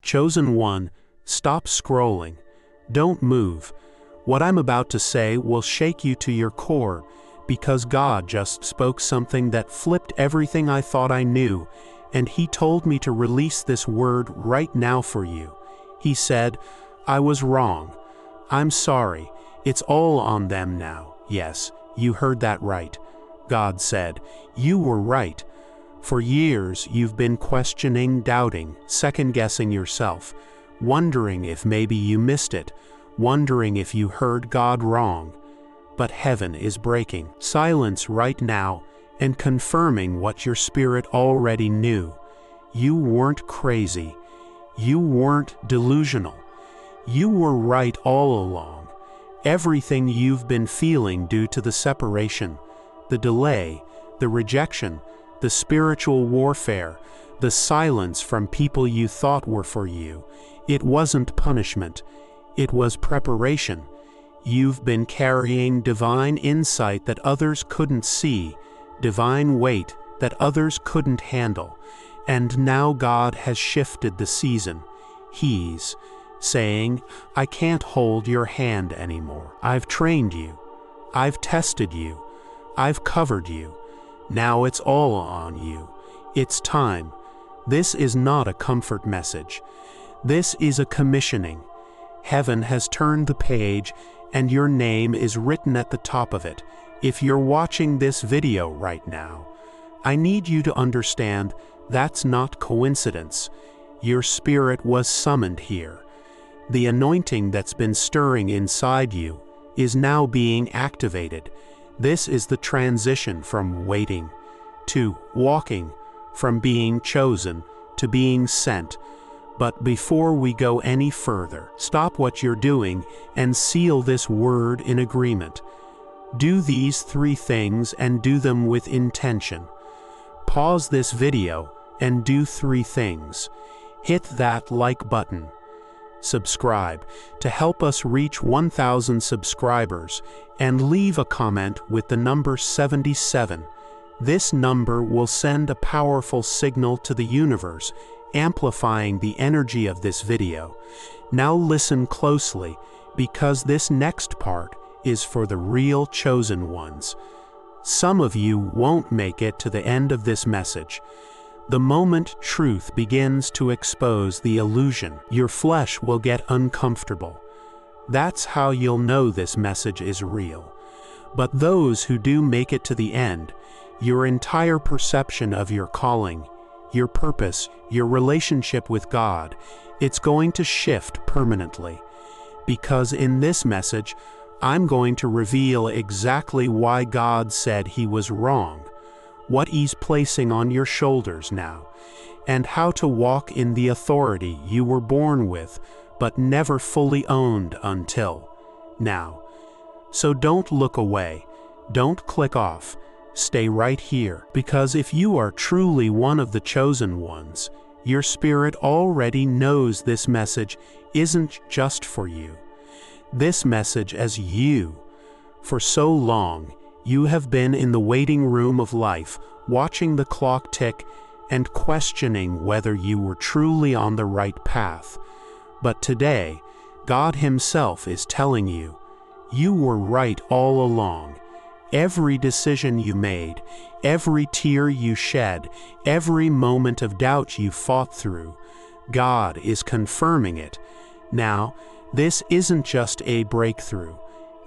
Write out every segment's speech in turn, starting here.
Chosen one, stop scrolling. Don't move. What I'm about to say will shake you to your core, because God just spoke something that flipped everything I thought I knew, and He told me to release this word right now for you. He said, I was wrong. I'm sorry. It's all on them now. Yes, you heard that right. God said, you were right. For years you've been questioning, doubting, second-guessing yourself, wondering if maybe you missed it, wondering if you heard God wrong. But heaven is breaking silence right now and confirming what your spirit already knew. You weren't crazy. You weren't delusional. You were right all along. Everything you've been feeling due to the separation, the delay, the rejection, the spiritual warfare, the silence from people you thought were for you, it wasn't punishment. It was preparation. You've been carrying divine insight that others couldn't see, divine weight that others couldn't handle. And now God has shifted the season. He's saying, I can't hold your hand anymore. I've trained you. I've tested you. I've covered you. Now it's all on you. It's time. This is not a comfort message. This is a commissioning. Heaven has turned the page, and your name is written at the top of it. If you're watching this video right now, I need you to understand that's not coincidence. Your spirit was summoned here. The anointing that's been stirring inside you is now being activated. This is the transition from waiting to walking, from being chosen to being sent. But before we go any further, stop what you're doing and seal this word in agreement. Do these 3 things and do them with intention. Pause this video and do 3 things. Hit that like button. Subscribe to help us reach 1,000 subscribers, and leave a comment with the number 77. This number will send a powerful signal to the universe, amplifying the energy of this video. Now listen closely, because this next part is for the real chosen ones. Some of you won't make it to the end of this message. The moment truth begins to expose the illusion, your flesh will get uncomfortable. That's how you'll know this message is real. But those who do make it to the end, your entire perception of your calling, your purpose, your relationship with God, it's going to shift permanently. Because in this message, I'm going to reveal exactly why God said He was wrong, what He's placing on your shoulders now, and how to walk in the authority you were born with, but never fully owned until now. So don't look away. Don't click off. Stay right here, because if you are truly one of the chosen ones, your spirit already knows this message isn't just for you. This message is you. For so long, you have been in the waiting room of life, watching the clock tick and questioning whether you were truly on the right path. But today, God Himself is telling you, you were right all along. Every decision you made, every tear you shed, every moment of doubt you fought through, God is confirming it. Now, this isn't just a breakthrough.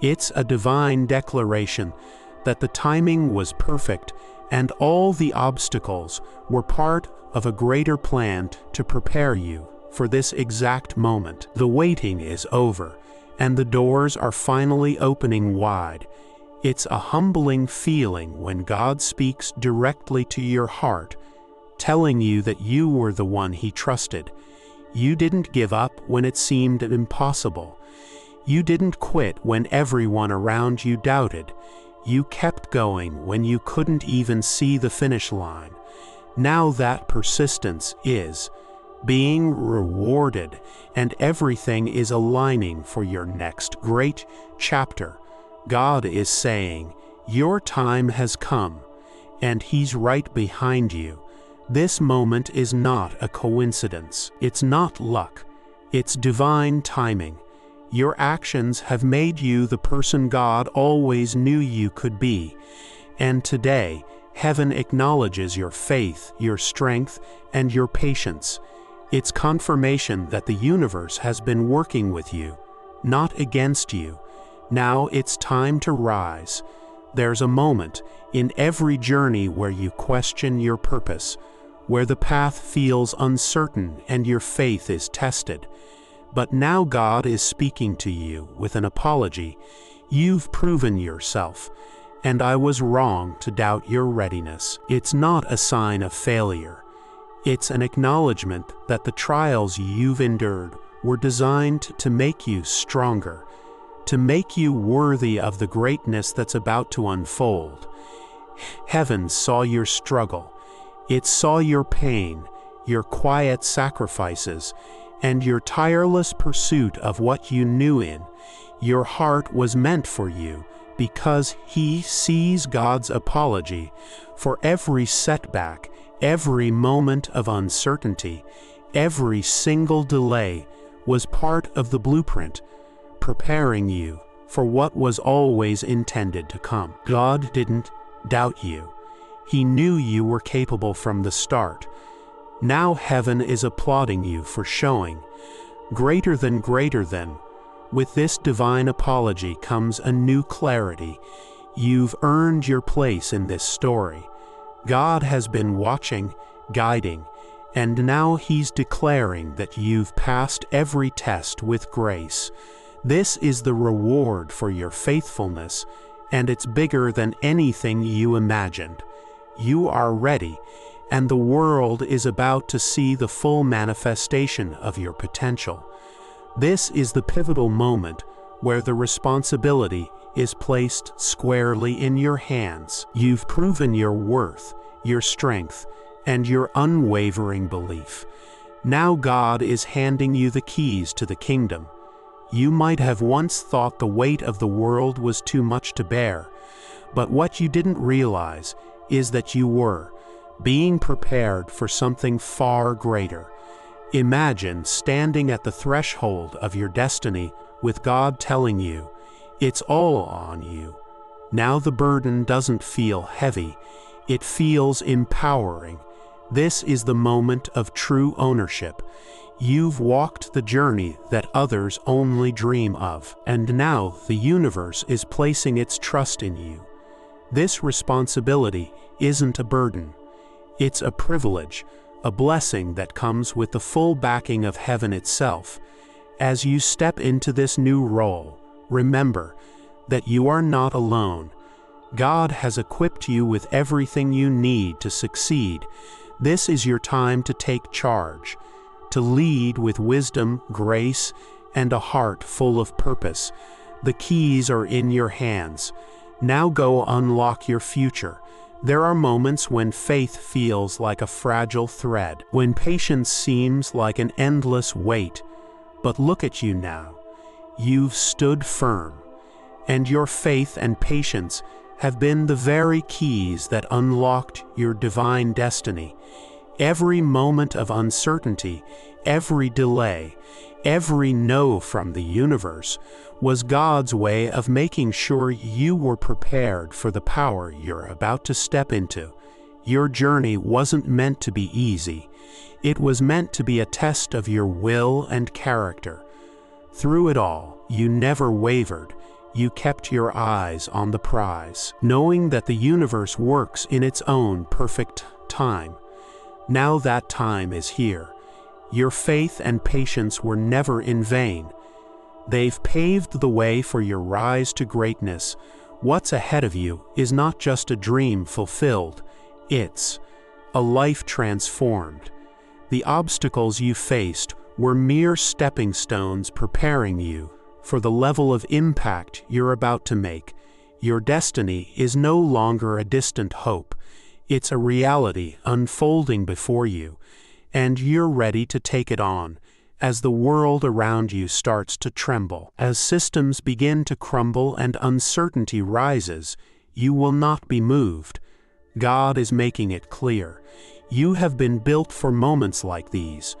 It's a divine declaration that the timing was perfect and all the obstacles were part of a greater plan to prepare you for this exact moment. The waiting is over, and the doors are finally opening wide. It's a humbling feeling when God speaks directly to your heart, telling you that you were the one He trusted. You didn't give up when it seemed impossible. You didn't quit when everyone around you doubted. You kept going when you couldn't even see the finish line. Now that persistence is being rewarded, and everything is aligning for your next great chapter. God is saying, your time has come, and He's right behind you. This moment is not a coincidence. It's not luck. It's divine timing. Your actions have made you the person God always knew you could be. And today, heaven acknowledges your faith, your strength, and your patience. It's confirmation that the universe has been working with you, not against you. Now it's time to rise. There's a moment in every journey where you question your purpose, where the path feels uncertain and your faith is tested. But now God is speaking to you with an apology. You've proven yourself, and I was wrong to doubt your readiness. It's not a sign of failure. It's an acknowledgement that the trials you've endured were designed to make you stronger, to make you worthy of the greatness that's about to unfold. Heaven saw your struggle. It saw your pain, your quiet sacrifices, and your tireless pursuit of what you knew in. Your heart was meant for you because He sees God's apology for every setback, every moment of uncertainty, every single delay was part of the blueprint, preparing you for what was always intended to come. God didn't doubt you. He knew you were capable from the start. Now heaven is applauding you for showing. Greater than. With this divine apology comes a new clarity. You've earned your place in this story. God has been watching, guiding, and now He's declaring that you've passed every test with grace. This is the reward for your faithfulness, and it's bigger than anything you imagined. You are ready, and the world is about to see the full manifestation of your potential. This is the pivotal moment where the responsibility is placed squarely in your hands. You've proven your worth, your strength, and your unwavering belief. Now God is handing you the keys to the kingdom. You might have once thought the weight of the world was too much to bear, but what you didn't realize is that you were being prepared for something far greater. Imagine standing at the threshold of your destiny with God telling you, it's all on you. Now the burden doesn't feel heavy, it feels empowering. This is the moment of true ownership. You've walked the journey that others only dream of, and now the universe is placing its trust in you. This responsibility isn't a burden. It's a privilege, a blessing that comes with the full backing of heaven itself. As you step into this new role, remember that you are not alone. God has equipped you with everything you need to succeed. This is your time to take charge, to lead with wisdom, grace, and a heart full of purpose. The keys are in your hands. Now go unlock your future. There are moments when faith feels like a fragile thread, when patience seems like an endless weight. But look at you now. You've stood firm, and your faith and patience have been the very keys that unlocked your divine destiny. Every moment of uncertainty, every delay, every no from the universe was God's way of making sure you were prepared for the power you're about to step into. Your journey wasn't meant to be easy. It was meant to be a test of your will and character. Through it all, you never wavered. You kept your eyes on the prize, knowing that the universe works in its own perfect time. Now that time is here. Your faith and patience were never in vain. They've paved the way for your rise to greatness. What's ahead of you is not just a dream fulfilled, it's a life transformed. The obstacles you faced were mere stepping stones preparing you for the level of impact you're about to make. Your destiny is no longer a distant hope. It's a reality unfolding before you, and you're ready to take it on. As the world around you starts to tremble, as systems begin to crumble and uncertainty rises, you will not be moved. God is making it clear. You have been built for moments like these.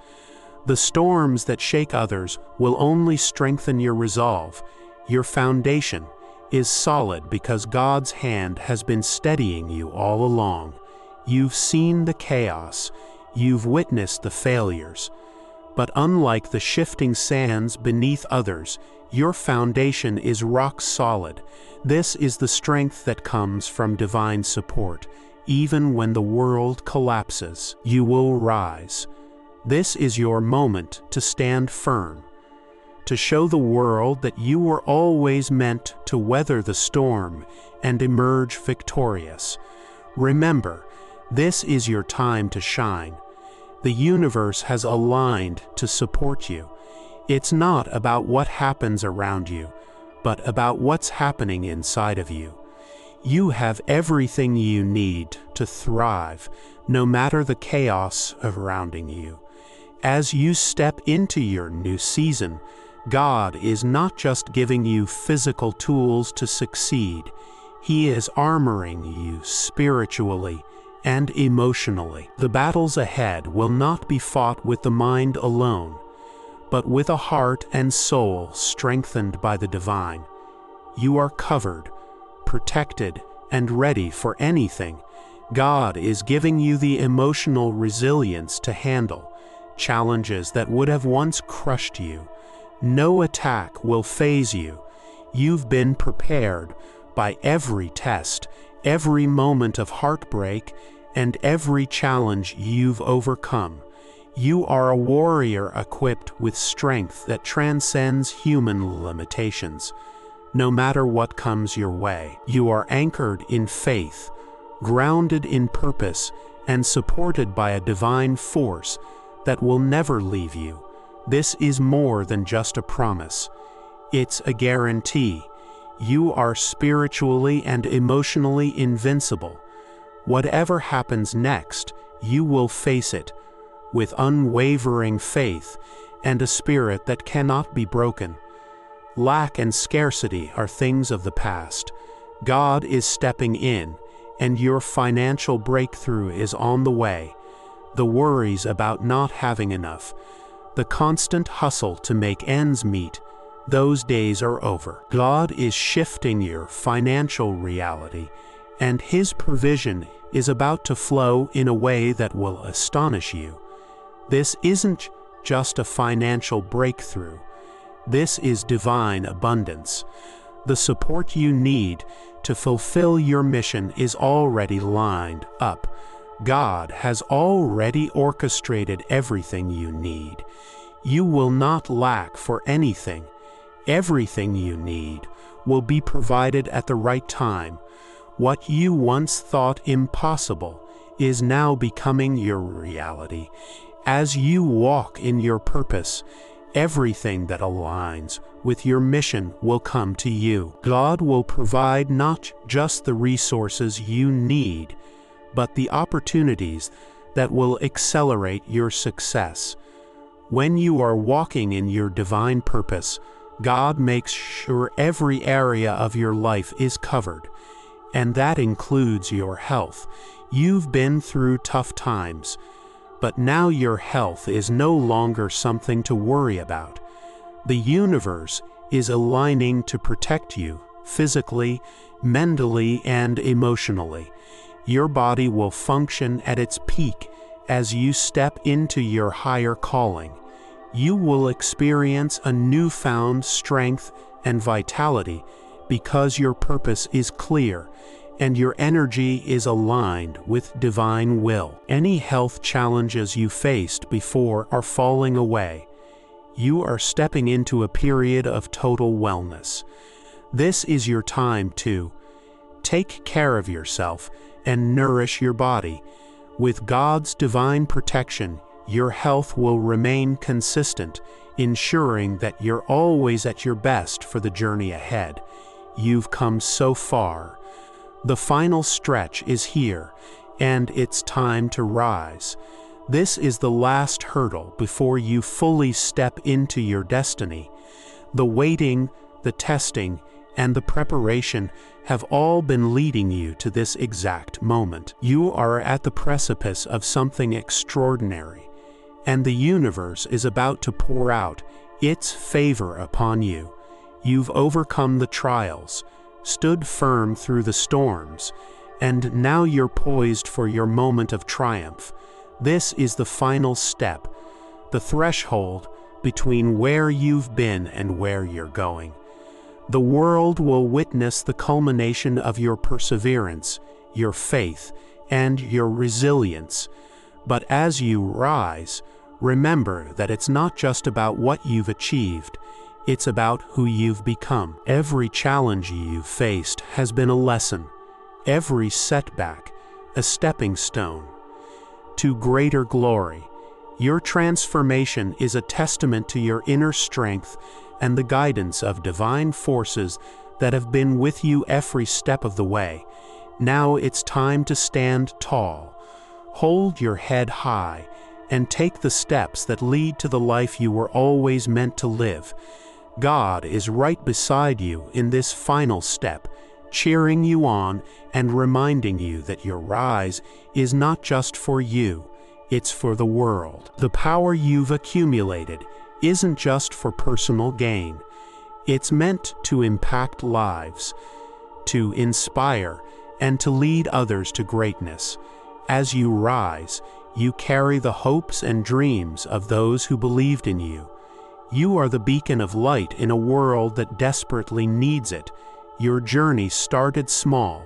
The storms that shake others will only strengthen your resolve. Your foundation is solid because God's hand has been steadying you all along. You've seen the chaos, you've witnessed the failures. But unlike the shifting sands beneath others, your foundation is rock solid. This is the strength that comes from divine support. Even when the world collapses, you will rise. This is your moment to stand firm, to show the world that you were always meant to weather the storm and emerge victorious. Remember, this is your time to shine. The universe has aligned to support you. It's not about what happens around you, but about what's happening inside of you. You have everything you need to thrive, no matter the chaos surrounding you. As you step into your new season, God is not just giving you physical tools to succeed. He is armoring you spiritually and emotionally. The battles ahead will not be fought with the mind alone, but with a heart and soul strengthened by the divine. You are covered, protected, and ready for anything. God is giving you the emotional resilience to handle challenges that would have once crushed you. No attack will faze you. You've been prepared by every test, every moment of heartbreak, and every challenge you've overcome. You are a warrior equipped with strength that transcends human limitations. No matter what comes your way, you are anchored in faith, grounded in purpose, and supported by a divine force that will never leave you. This is more than just a promise. It's a guarantee. You are spiritually and emotionally invincible. Whatever happens next, you will face it with unwavering faith and a spirit that cannot be broken. Lack and scarcity are things of the past. God is stepping in, and your financial breakthrough is on the way. The worries about not having enough, the constant hustle to make ends meet, those days are over. God is shifting your financial reality, and His provision is about to flow in a way that will astonish you. This isn't just a financial breakthrough. This is divine abundance. The support you need to fulfill your mission is already lined up. God has already orchestrated everything you need. You will not lack for anything. Everything you need will be provided at the right time. What you once thought impossible is now becoming your reality. As you walk in your purpose, everything that aligns with your mission will come to you. God will provide not just the resources you need, but the opportunities that will accelerate your success. When you are walking in your divine purpose, God makes sure every area of your life is covered, and that includes your health. You've been through tough times, but now your health is no longer something to worry about. The universe is aligning to protect you physically, mentally, and emotionally. Your body will function at its peak as you step into your higher calling. You will experience a newfound strength and vitality because your purpose is clear and your energy is aligned with divine will. Any health challenges you faced before are falling away. You are stepping into a period of total wellness. This is your time to take care of yourself and nourish your body. With God's divine protection, your health will remain consistent, ensuring that you're always at your best for the journey ahead. You've come so far. The final stretch is here, and it's time to rise. This is the last hurdle before you fully step into your destiny. The waiting, the testing, and the preparation have all been leading you to this exact moment. You are at the precipice of something extraordinary, and the universe is about to pour out its favor upon you. You've overcome the trials, stood firm through the storms, and now you're poised for your moment of triumph. This is the final step, the threshold between where you've been and where you're going. The world will witness the culmination of your perseverance, your faith, and your resilience. But as you rise, remember that it's not just about what you've achieved, it's about who you've become. Every challenge you've faced has been a lesson, every setback a stepping stone to greater glory. Your transformation is a testament to your inner strength and the guidance of divine forces that have been with you every step of the way. Now it's time to stand tall, hold your head high, and take the steps that lead to the life you were always meant to live. God is right beside you in this final step, cheering you on and reminding you that your rise is not just for you, it's for the world. The power you've accumulated isn't just for personal gain. It's meant to impact lives, to inspire, and to lead others to greatness. As you rise, you carry the hopes and dreams of those who believed in you. You are the beacon of light in a world that desperately needs it. Your journey started small,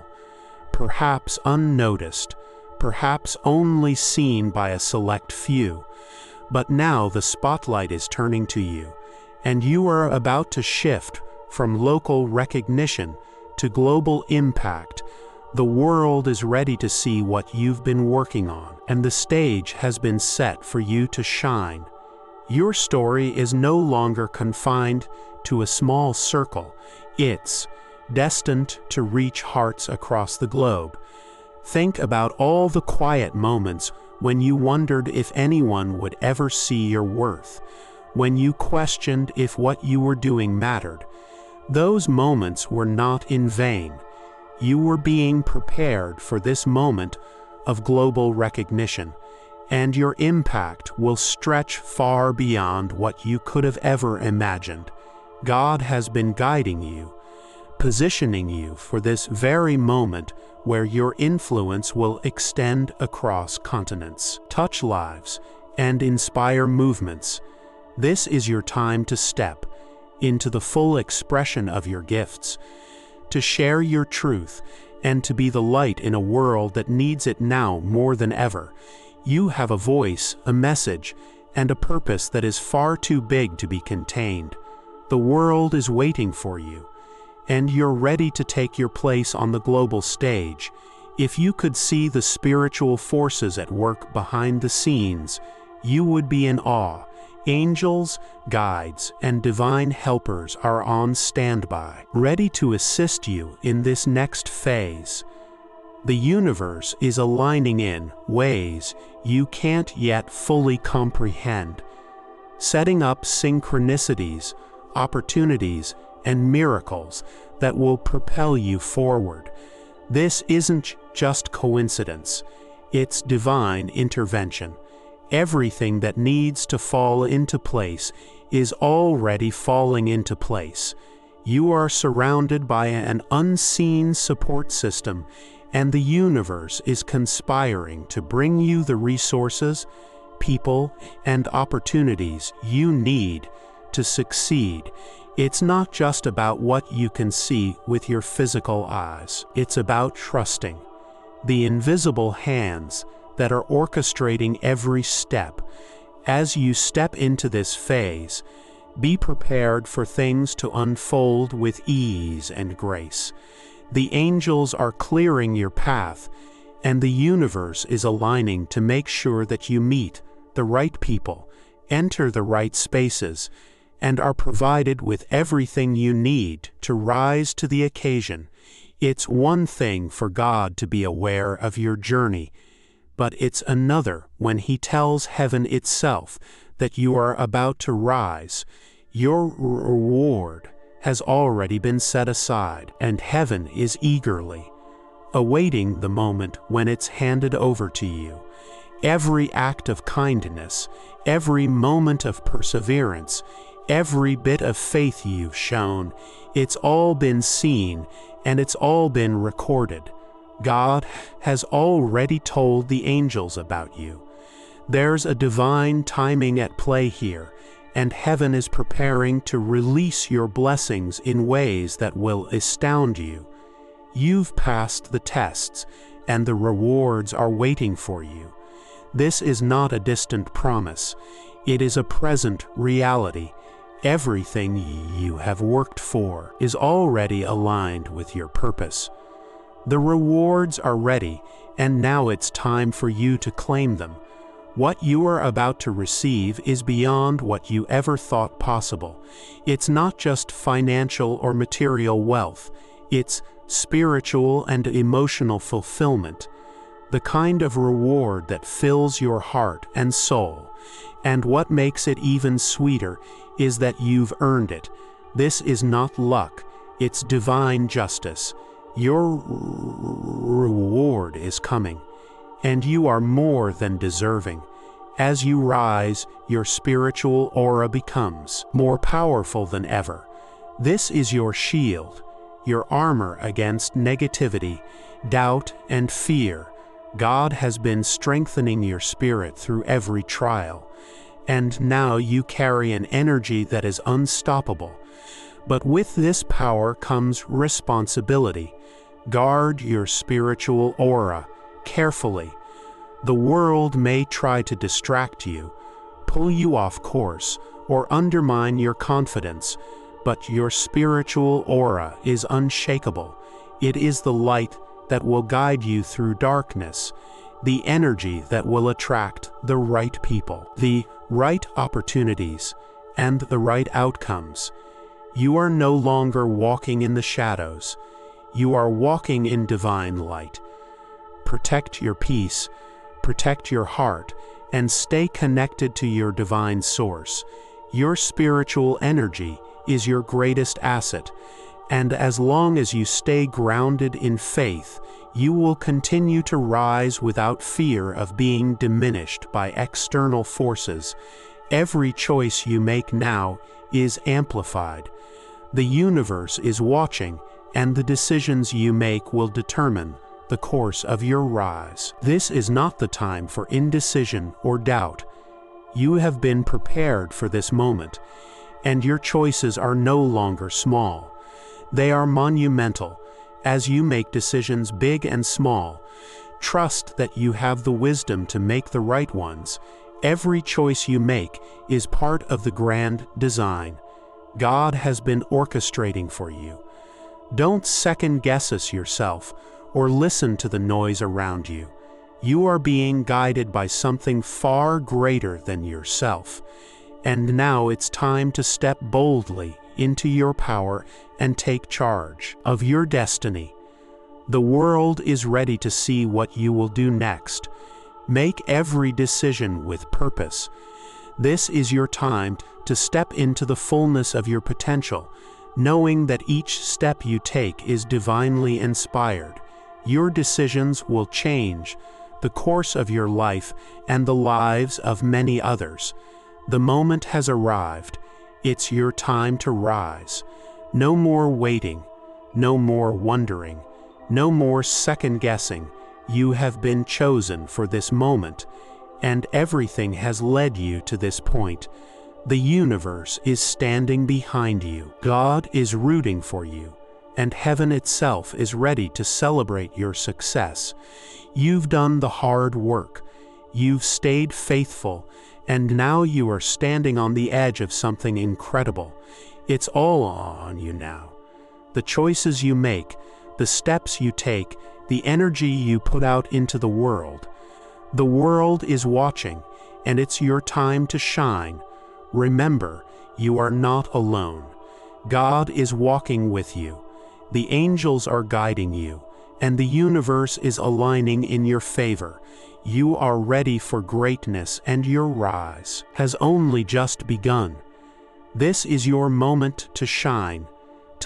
perhaps unnoticed, perhaps only seen by a select few. But now the spotlight is turning to you, and you are about to shift from local recognition to global impact. The world is ready to see what you've been working on, and the stage has been set for you to shine. Your story is no longer confined to a small circle. It's destined to reach hearts across the globe. Think about all the quiet moments when you wondered if anyone would ever see your worth, when you questioned if what you were doing mattered. Those moments were not in vain. You were being prepared for this moment of global recognition, and your impact will stretch far beyond what you could have ever imagined. God has been guiding you, positioning you for this very moment where your influence will extend across continents, touch lives, and inspire movements. This is your time to step into the full expression of your gifts, to share your truth, and to be the light in a world that needs it now more than ever. You have a voice, a message, and a purpose that is far too big to be contained. The world is waiting for you, and you're ready to take your place on the global stage. If you could see the spiritual forces at work behind the scenes, you would be in awe. Angels, guides, and divine helpers are on standby, ready to assist you in this next phase. The universe is aligning in ways you can't yet fully comprehend, setting up synchronicities, opportunities, and miracles that will propel you forward. This isn't just coincidence, it's divine intervention. Everything that needs to fall into place is already falling into place. You are surrounded by an unseen support system, and the universe is conspiring to bring you the resources, people, and opportunities you need to succeed. It's not just about what you can see with your physical eyes. It's about trusting the invisible hands that are orchestrating every step. As you step into this phase, be prepared for things to unfold with ease and grace. The angels are clearing your path, and the universe is aligning to make sure that you meet the right people, enter the right spaces, and are provided with everything you need to rise to the occasion. It's one thing for God to be aware of your journey, but it's another when He tells heaven itself that you are about to rise. Your reward has already been set aside, and heaven is eagerly awaiting the moment when it's handed over to you. Every act of kindness, every moment of perseverance, every bit of faith you've shown, it's all been seen and it's all been recorded. God has already told the angels about you. There's a divine timing at play here, and heaven is preparing to release your blessings in ways that will astound you. You've passed the tests, and the rewards are waiting for you. This is not a distant promise. It is a present reality. Everything you have worked for is already aligned with your purpose. The rewards are ready, and now it's time for you to claim them. What you are about to receive is beyond what you ever thought possible. It's not just financial or material wealth. It's spiritual and emotional fulfillment, the kind of reward that fills your heart and soul. And what makes it even sweeter is that you've earned it. This is not luck, it's divine justice. Your reward is coming, and you are more than deserving. As you rise, your spiritual aura becomes more powerful than ever. This is your shield, your armor against negativity, doubt, and fear. God has been strengthening your spirit through every trial, and now you carry an energy that is unstoppable. But with this power comes responsibility. Guard your spiritual aura carefully. The world may try to distract you, pull you off course, or undermine your confidence, but your spiritual aura is unshakable. It is the light that will guide you through darkness, the energy that will attract the right people, the right opportunities, and the right outcomes. You are no longer walking in the shadows. You are walking in divine light. Protect your peace, protect your heart, and stay connected to your divine source. Your spiritual energy is your greatest asset, and as long as you stay grounded in faith, you will continue to rise without fear of being diminished by external forces. Every choice you make now is amplified. The universe is watching, and the decisions you make will determine the course of your rise. This is not the time for indecision or doubt. You have been prepared for this moment, and your choices are no longer small. They are monumental. As you make decisions big and small, trust that you have the wisdom to make the right ones. Every choice you make is part of the grand design God has been orchestrating for you. Don't second-guess yourself or listen to the noise around you. You are being guided by something far greater than yourself. And now it's time to step boldly into your power and take charge of your destiny. The world is ready to see what you will do next. Make every decision with purpose. This is your time to step into the fullness of your potential, knowing that each step you take is divinely inspired. Your decisions will change the course of your life and the lives of many others. The moment has arrived. It's your time to rise. No more waiting, no more wondering, no more second-guessing. You have been chosen for this moment, and everything has led you to this point. The universe is standing behind you. God is rooting for you, and heaven itself is ready to celebrate your success. You've done the hard work. You've stayed faithful, and now you are standing on the edge of something incredible. It's all on you now. The choices you make, the steps you take, the energy you put out into the world. The world is watching, and it's your time to shine. Remember, you are not alone. God is walking with you. The angels are guiding you, and the universe is aligning in your favor. You are ready for greatness, and your rise has only just begun. This is your moment to shine.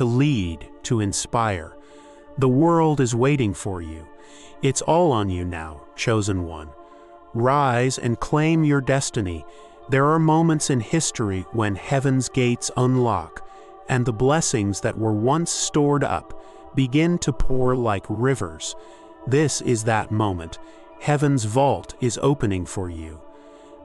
to lead, to inspire. The world is waiting for you. It's all on you now, chosen one. Rise and claim your destiny. There are moments in history when heaven's gates unlock, and the blessings that were once stored up begin to pour like rivers. This is that moment. Heaven's vault is opening for you.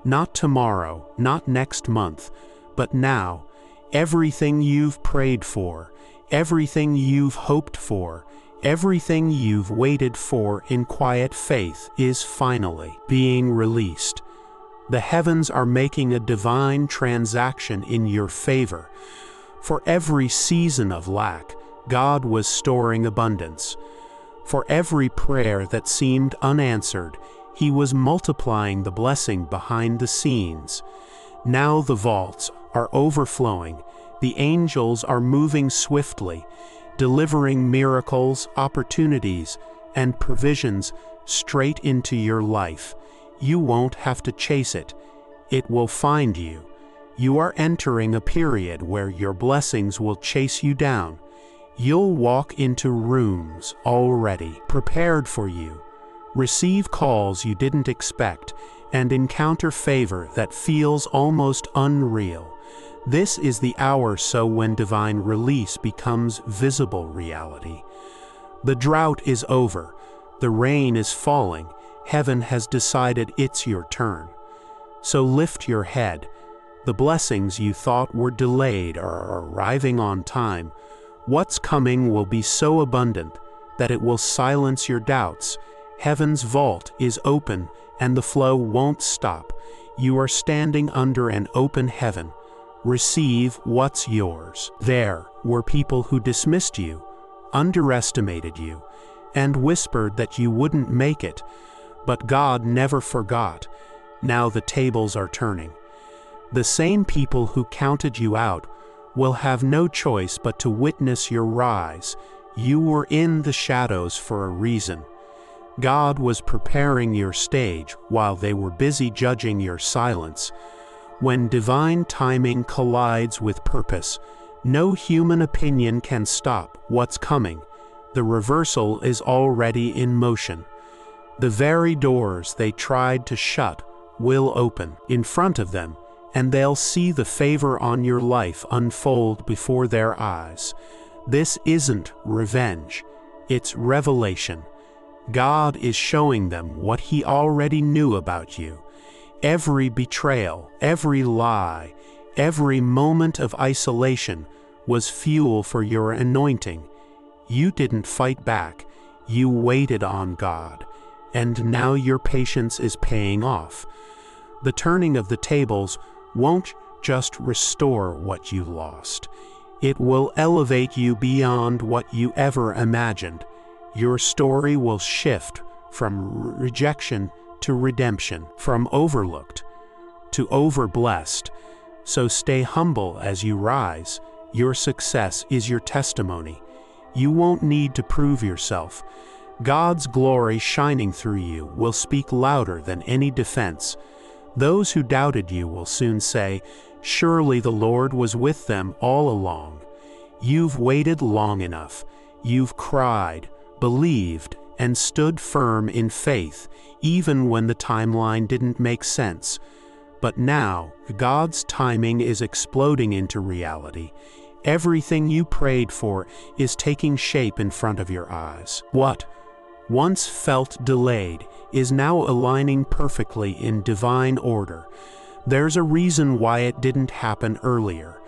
Not tomorrow, not next month, but now. Everything you've prayed for, everything you've hoped for, everything you've waited for in quiet faith is finally being released. The heavens are making a divine transaction in your favor. For every season of lack, God was storing abundance. For every prayer that seemed unanswered, He was multiplying the blessing behind the scenes. Now the vaults are overflowing. The angels are moving swiftly, delivering miracles, opportunities, and provisions straight into your life. You won't have to chase it. It will find you. You are entering a period where your blessings will chase you down. You'll walk into rooms already prepared for you, receive calls you didn't expect, and encounter favor that feels almost unreal. This is the hour when divine release becomes visible reality. The drought is over. The rain is falling. Heaven has decided it's your turn. So lift your head. The blessings you thought were delayed are arriving on time. What's coming will be so abundant that it will silence your doubts. Heaven's vault is open and the flow won't stop. You are standing under an open heaven. Receive what's yours. There were people who dismissed you, underestimated you, and whispered that you wouldn't make it. But God never forgot. Now the tables are turning. The same people who counted you out will have no choice but to witness your rise. You were in the shadows for a reason. God was preparing your stage while they were busy judging your silence. When divine timing collides with purpose, no human opinion can stop what's coming. The reversal is already in motion. The very doors they tried to shut will open in front of them, and they'll see the favor on your life unfold before their eyes. This isn't revenge, it's revelation. God is showing them what He already knew about you. Every betrayal, every lie, every moment of isolation was fuel for your anointing. You didn't fight back, you waited on God, and now your patience is paying off. The turning of the tables won't just restore what you lost. It will elevate you beyond what you ever imagined. Your story will shift from rejection to redemption, from overlooked to overblessed. So stay humble as you rise. Your success is your testimony. You won't need to prove yourself. God's glory shining through you will speak louder than any defense. Those who doubted you will soon say, "Surely the Lord was with them all along." You've waited long enough. You've cried, believed, and stood firm in faith, even when the timeline didn't make sense. But now, God's timing is exploding into reality. Everything you prayed for is taking shape in front of your eyes. What once felt delayed is now aligning perfectly in divine order. There's a reason why it didn't happen earlier.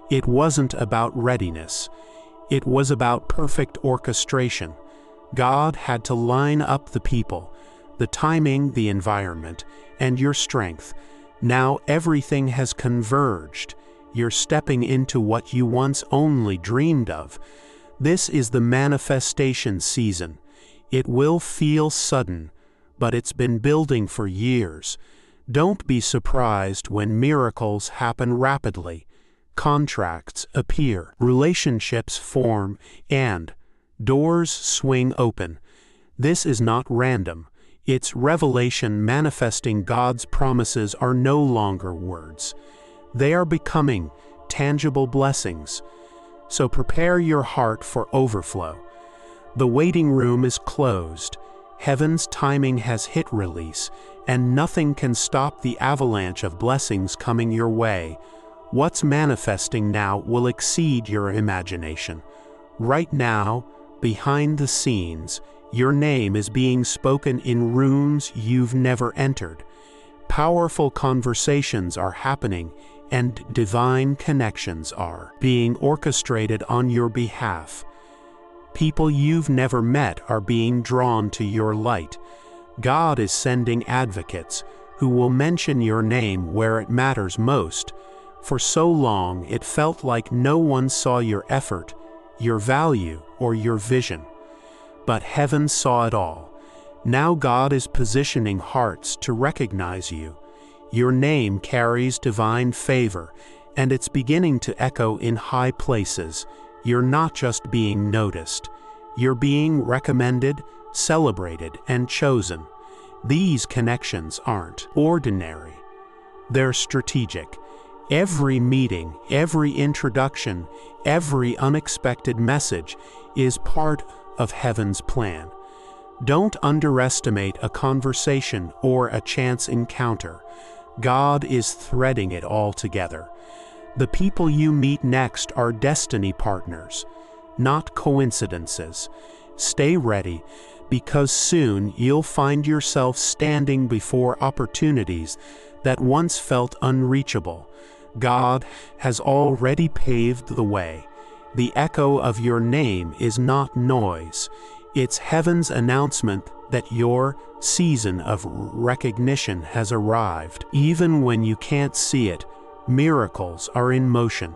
It wasn't about readiness. It was about perfect orchestration. God had to line up the people, the timing, the environment, and your strength. Now everything has converged. You're stepping into what you once only dreamed of. This is the manifestation season. It will feel sudden, but it's been building for years. Don't be surprised when miracles happen rapidly. Contracts appear, relationships form, and doors swing open. This is not random. It's revelation manifesting. God's promises are no longer words. They are becoming tangible blessings. So prepare your heart for overflow. The waiting room is closed. Heaven's timing has hit release, and nothing can stop the avalanche of blessings coming your way. What's manifesting now will exceed your imagination. Right now, behind the scenes, your name is being spoken in rooms you've never entered. Powerful conversations are happening, and divine connections are being orchestrated on your behalf. People you've never met are being drawn to your light. God is sending advocates who will mention your name where it matters most. For so long, it felt like no one saw your effort, your value, or your vision. But heaven saw it all. Now God is positioning hearts to recognize you. Your name carries divine favor, and it's beginning to echo in high places. You're not just being noticed. You're being recommended, celebrated, and chosen. These connections aren't ordinary. They're strategic. Every meeting, every introduction, every unexpected message is part of heaven's plan. Don't underestimate a conversation or a chance encounter. God is threading it all together. The people you meet next are destiny partners, not coincidences. Stay ready, because soon you'll find yourself standing before opportunities that once felt unreachable. God has already paved the way. The echo of your name is not noise. It's heaven's announcement that your season of recognition has arrived. Even when you can't see it, miracles are in motion.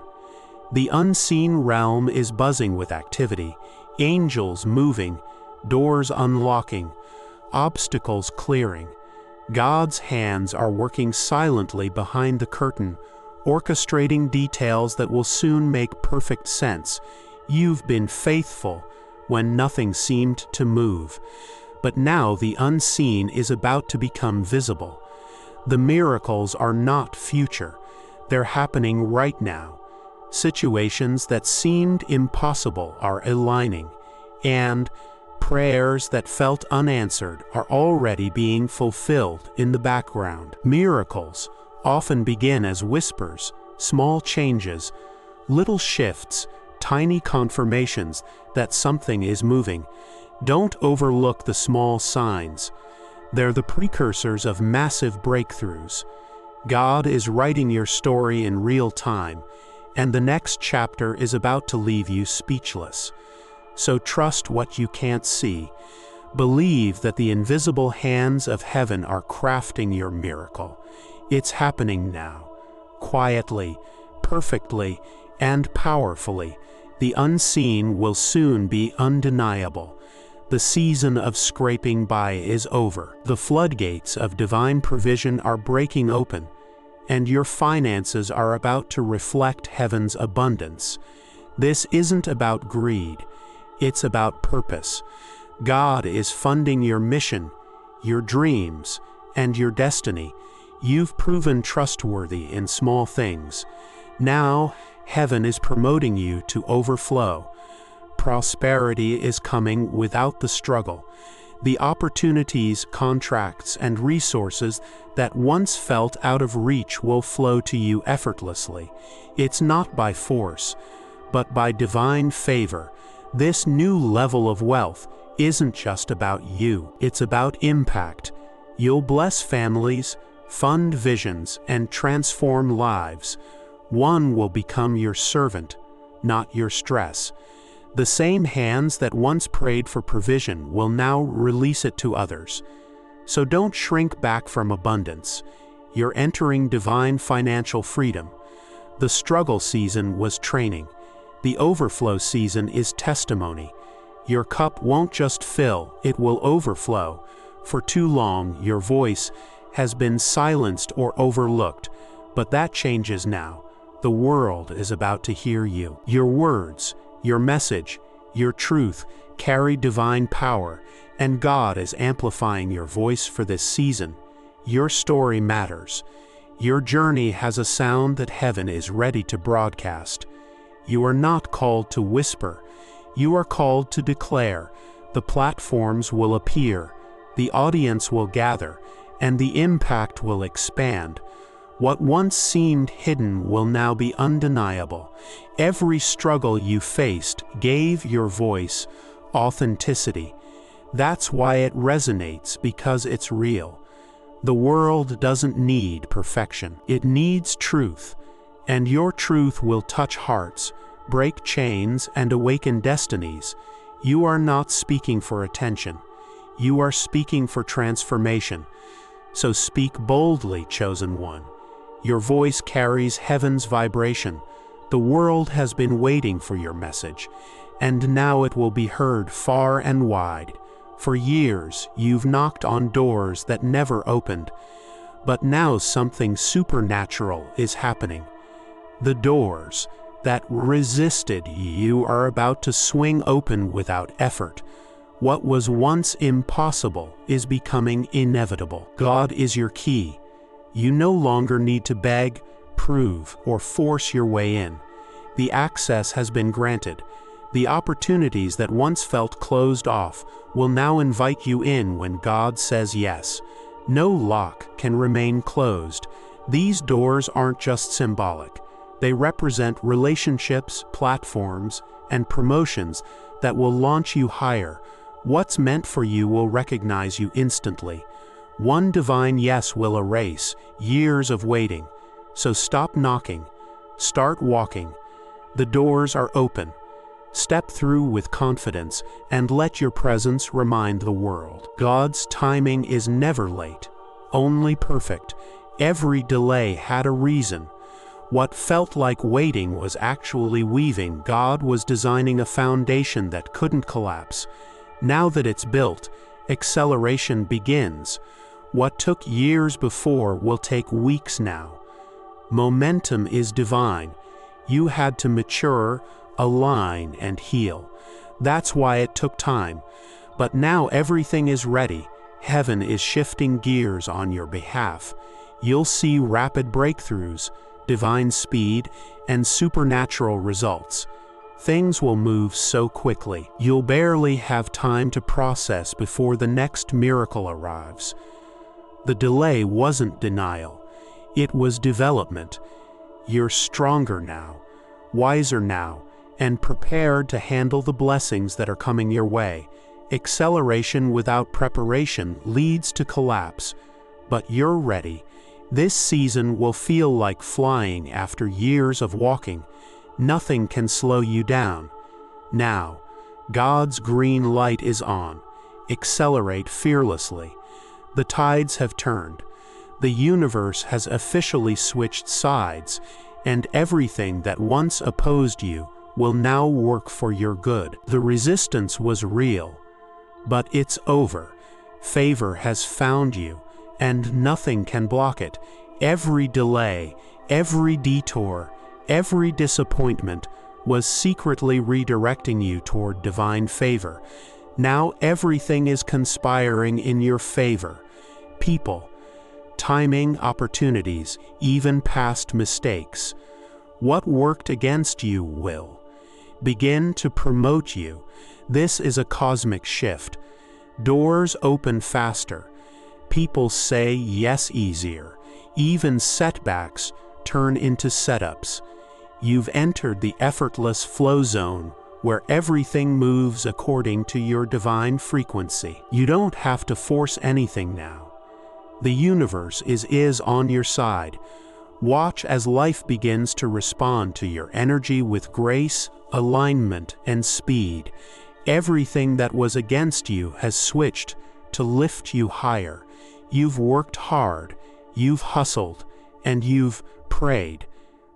The unseen realm is buzzing with activity, angels moving, doors unlocking, obstacles clearing. God's hands are working silently behind the curtain, orchestrating details that will soon make perfect sense. You've been faithful when nothing seemed to move, but now the unseen is about to become visible. The miracles are not future, they're happening right now. Situations that seemed impossible are aligning, and prayers that felt unanswered are already being fulfilled in the background. Miracles often begin as whispers, small changes, little shifts, tiny confirmations that something is moving. Don't overlook the small signs. They're the precursors of massive breakthroughs. God is writing your story in real time, and the next chapter is about to leave you speechless. So trust what you can't see. Believe that the invisible hands of heaven are crafting your miracle. It's happening now, quietly, perfectly, and powerfully. The unseen will soon be undeniable. The season of scraping by is over. The floodgates of divine provision are breaking open, and your finances are about to reflect heaven's abundance. This isn't about greed, it's about purpose. God is funding your mission, your dreams, and your destiny. You've proven trustworthy in small things. Now, heaven is promoting you to overflow. Prosperity is coming without the struggle. The opportunities, contracts, and resources that once felt out of reach will flow to you effortlessly. It's not by force, but by divine favor. This new level of wealth isn't just about you, it's about impact. You'll bless families, fund visions, and transform lives. One will become your servant, not your stress. The same hands that once prayed for provision will now release it to others. So don't shrink back from abundance. You're entering divine financial freedom. The struggle season was training. The overflow season is testimony. Your cup won't just fill, it will overflow. For too long, your voice has been silenced or overlooked, but that changes now. The world is about to hear you. Your words, your message, your truth carry divine power, and God is amplifying your voice for this season. Your story matters. Your journey has a sound that heaven is ready to broadcast. You are not called to whisper. You are called to declare. The platforms will appear, the audience will gather, and the impact will expand. What once seemed hidden will now be undeniable. Every struggle you faced gave your voice authenticity. That's why it resonates, because it's real. The world doesn't need perfection. It needs truth. And your truth will touch hearts, break chains, and awaken destinies. You are not speaking for attention. You are speaking for transformation. So speak boldly, chosen one. Your voice carries heaven's vibration. The world has been waiting for your message, and now it will be heard far and wide. For years, you've knocked on doors that never opened, but now something supernatural is happening. The doors that resisted you are about to swing open without effort. What was once impossible is becoming inevitable. God is your key. You no longer need to beg, prove, or force your way in. The access has been granted. The opportunities that once felt closed off will now invite you in when God says yes. No lock can remain closed. These doors aren't just symbolic. They represent relationships, platforms, and promotions that will launch you higher. What's meant for you will recognize you instantly. One divine yes will erase years of waiting. So stop knocking. Start walking. The doors are open. Step through with confidence and let your presence remind the world. God's timing is never late, only perfect. Every delay had a reason. What felt like waiting was actually weaving. God was designing a foundation that couldn't collapse. Now that it's built, acceleration begins. What took years before will take weeks now. Momentum is divine. You had to mature, align, and heal. That's why it took time. But now everything is ready. Heaven is shifting gears on your behalf. You'll see rapid breakthroughs, divine speed, and supernatural results. Things will move so quickly, you'll barely have time to process before the next miracle arrives. The delay wasn't denial. It was development. You're stronger now, wiser now, and prepared to handle the blessings that are coming your way. Acceleration without preparation leads to collapse. But you're ready. This season will feel like flying after years of walking. Nothing can slow you down. Now, God's green light is on. Accelerate fearlessly. The tides have turned. The universe has officially switched sides, and everything that once opposed you will now work for your good. The resistance was real, but it's over. Favor has found you, and nothing can block it. Every delay, every detour, every disappointment was secretly redirecting you toward divine favor. Now everything is conspiring in your favor. People, timing, opportunities, even past mistakes. What worked against you will begin to promote you. This is a cosmic shift. Doors open faster. People say yes easier. Even setbacks turn into setups. You've entered the effortless flow zone where everything moves according to your divine frequency. You don't have to force anything now. The universe is on your side. Watch as life begins to respond to your energy with grace, alignment, and speed. Everything that was against you has switched to lift you higher. You've worked hard, you've hustled, and you've prayed.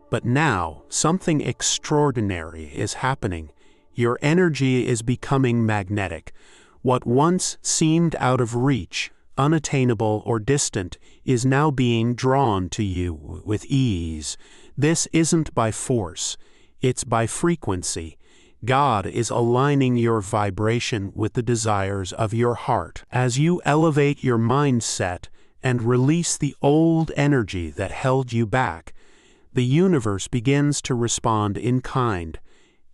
But now, something extraordinary is happening. Your energy is becoming magnetic. What once seemed out of reach, unattainable or distant, is now being drawn to you with ease. This isn't by force, it's by frequency. God is aligning your vibration with the desires of your heart. As you elevate your mindset and release the old energy that held you back, the universe begins to respond in kind.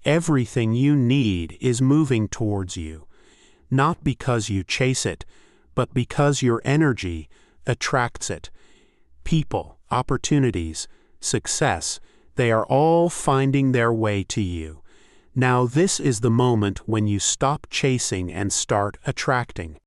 Everything you need is moving towards you, not because you chase it, but because your energy attracts it. People, opportunities, success, they are all finding their way to you. Now this is the moment when you stop chasing and start attracting.